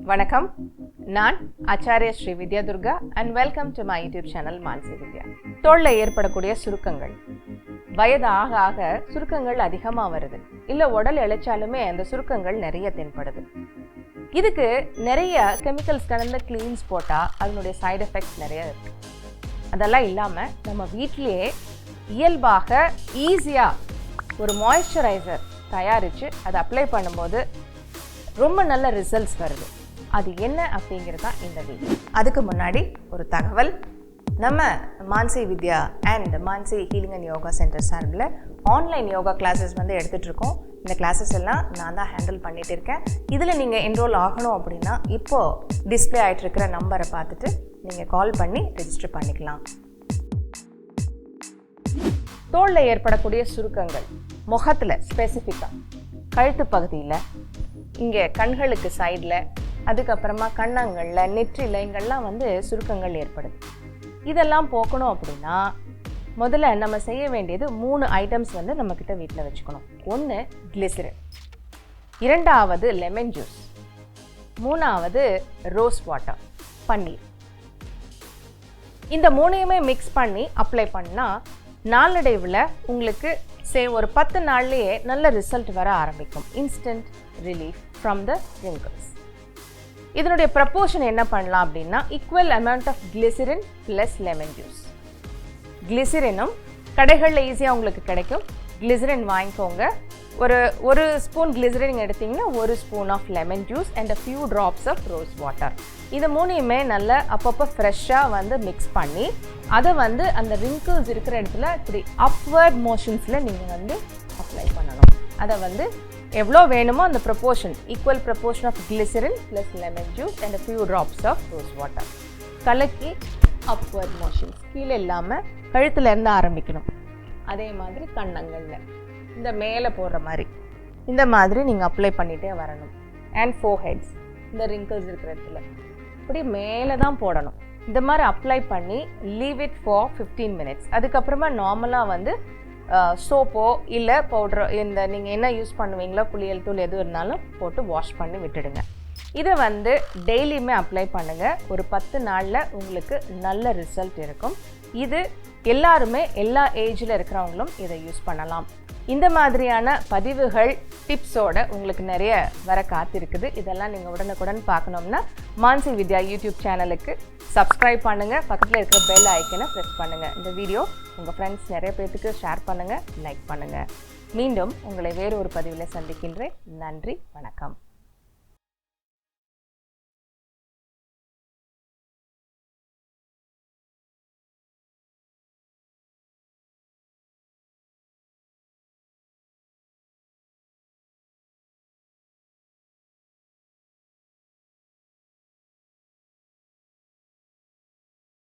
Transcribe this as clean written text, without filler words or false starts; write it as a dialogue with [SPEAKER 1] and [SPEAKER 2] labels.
[SPEAKER 1] வணக்கம், நான் ஆச்சாரிய ஸ்ரீ வித்யா Durga and welcome to my YouTube channel Mansi வித்யா. தோல்ல ஏற்படக்கூடிய சுருக்கங்கள் வயது ஆக ஆக சுருக்கங்கள் அதிகமாக வருது. இல்லை உடல் இழைச்சாலுமே அந்த சுருக்கங்கள் நிறைய தென்படுது. இதுக்கு நிறைய கெமிக்கல்ஸ் கலந்த கிளீன்ஸ் போட்டால் அதனுடைய சைடு எஃபெக்ட்ஸ் நிறைய இருக்கு. அதெல்லாம் இல்லாமல் நம்ம வீட்டிலேயே இயல்பாக ஈஸியாக ஒரு மாய்ஸ்சரைசர் தயாரித்து அதை அப்ளை பண்ணும்போது ரொம்ப நல்ல ரிசல்ட்ஸ் வருது. அது என்ன அப்படிங்கிறது தான் இந்த வீடியோ. அதுக்கு முன்னாடி ஒரு தகவல், நம்ம Mansi Vidya and Mansi healing and yoga centre சார்பில் ஆன்லைன் யோகா கிளாஸஸ் எடுத்துகிட்ருக்கோம். இந்த கிளாஸஸ் எல்லாம் நான் தான் ஹேண்டில் பண்ணிகிட்டு இருக்கேன். இதில் நீங்கள் என்ரோல் ஆகணும் அப்படின்னா இப்போது டிஸ்பிளே ஆகிட்டு இருக்கிற நம்பரை பார்த்துட்டு நீங்கள் கால் பண்ணி ரெஜிஸ்டர் பண்ணிக்கலாம். தோலில் ஏற்படக்கூடிய சுருக்கங்கள் முகத்தில் ஸ்பெசிஃபிக்காக கழுத்து பகுதியில், இங்கே கண்களுக்கு சைடில், அதுக்கப்புறமா கன்னங்களில், நெற்றியில் இங்கெல்லாம் சுருக்கங்கள் ஏற்படுது. இதெல்லாம் போக்கணும் அப்படின்னா முதல்ல நம்ம செய்ய வேண்டியது 3 ஐட்டம்ஸ் நம்மக்கிட்ட வீட்டில் வச்சுக்கணும். 1 கிளிசரின், 2வது லெமன் ஜூஸ், 3வது ரோஸ் வாட்டர், பன்னீர். இந்த 3யுமே மிக்ஸ் பண்ணி அப்ளை பண்ணால் நாளடைவில் உங்களுக்கு ஒரு 10 நாள்லேயே நல்ல ரிசல்ட் வர ஆரம்பிக்கும். Instant relief from the wrinkles. இதனுடைய ப்ரப்போர்ஷன் என்ன பண்ணலாம் அப்படின்னா equal amount of glycerin plus lemon juice. கிளிசரினும் கடைகளில் ஈஸியாக உங்களுக்கு கிடைக்கும். கிளிசரின் வாங்கிக்கோங்க. ஒரு ஸ்பூன் கிளிசரின் எடுத்திங்கன்னா 1 spoon of lemon juice and a few drops of rose water. இது 3யுமே நல்லா அப்பப்போ ஃப்ரெஷ்ஷாக மிக்ஸ் பண்ணி அதை அந்த ரிங்கிள்ஸ் இருக்கிற இடத்துல இப்படி அப்வர்ட் மோஷன்ஸில் நீங்கள் அப்ளை பண்ணணும். அதை எவ்வளோ வேணுமோ அந்த proportion, equal proportion of glycerin plus lemon juice and a few drops of rose water கலக்கி அப்வர்ட் மோஷன்ஸ், கீழே இல்லாமல் கழுத்தில் இருந்து ஆரம்பிக்கணும். அதே மாதிரி கன்னங்களில் இந்த மேலே போடுற மாதிரி இந்த மாதிரி நீங்கள் அப்ளை பண்ணிகிட்டே வரணும். அண்ட் ஃபோர்ஹெட்ஸ், இந்த ரிங்கிள்ஸ் இருக்கிற இடத்துல இப்படி மேலே தான் போடணும். இந்த மாதிரி அப்ளை பண்ணி லீவ் இட் ஃபார் 15 மினிட்ஸ். அதுக்கப்புறமா நார்மலாக சோப்போ இல்லை பவுட்ரோ, இந்த நீங்கள் என்ன யூஸ் பண்ணுவீங்களோ குளியல் தூள் எது இருந்தாலும் போட்டு வாஷ் பண்ணி விட்டுடுங்க. இதை டெய்லியுமே அப்ளை பண்ணுங்கள். ஒரு 10 நாளில் உங்களுக்கு நல்ல ரிசல்ட் இருக்கும். இது எல்லாருமே எல்லா ஏஜில் இருக்கிறவங்களும் இதை யூஸ் பண்ணலாம். இந்த மாதிரியான பதிவுகள் டிப்ஸோட உங்களுக்கு நிறைய வர காத்திருக்குது. இதெல்லாம் நீங்கள் உடனுக்குடன் பார்க்கணும்னா மான்சி வித்யா யூடியூப் சேனலுக்கு சப்ஸ்கிரைப் பண்ணுங்கள். பக்கத்தில் இருக்கிற பெல் ஐக்கனை ப்ரெஸ் பண்ணுங்கள். இந்த வீடியோ உங்கள் ஃப்ரெண்ட்ஸ் நிறைய பேர்த்துக்கு ஷேர் பண்ணுங்கள், லைக் பண்ணுங்கள். மீண்டும் உங்களை வேறு ஒரு பதிவில் சந்திக்கின்றேன். நன்றி, வணக்கம்.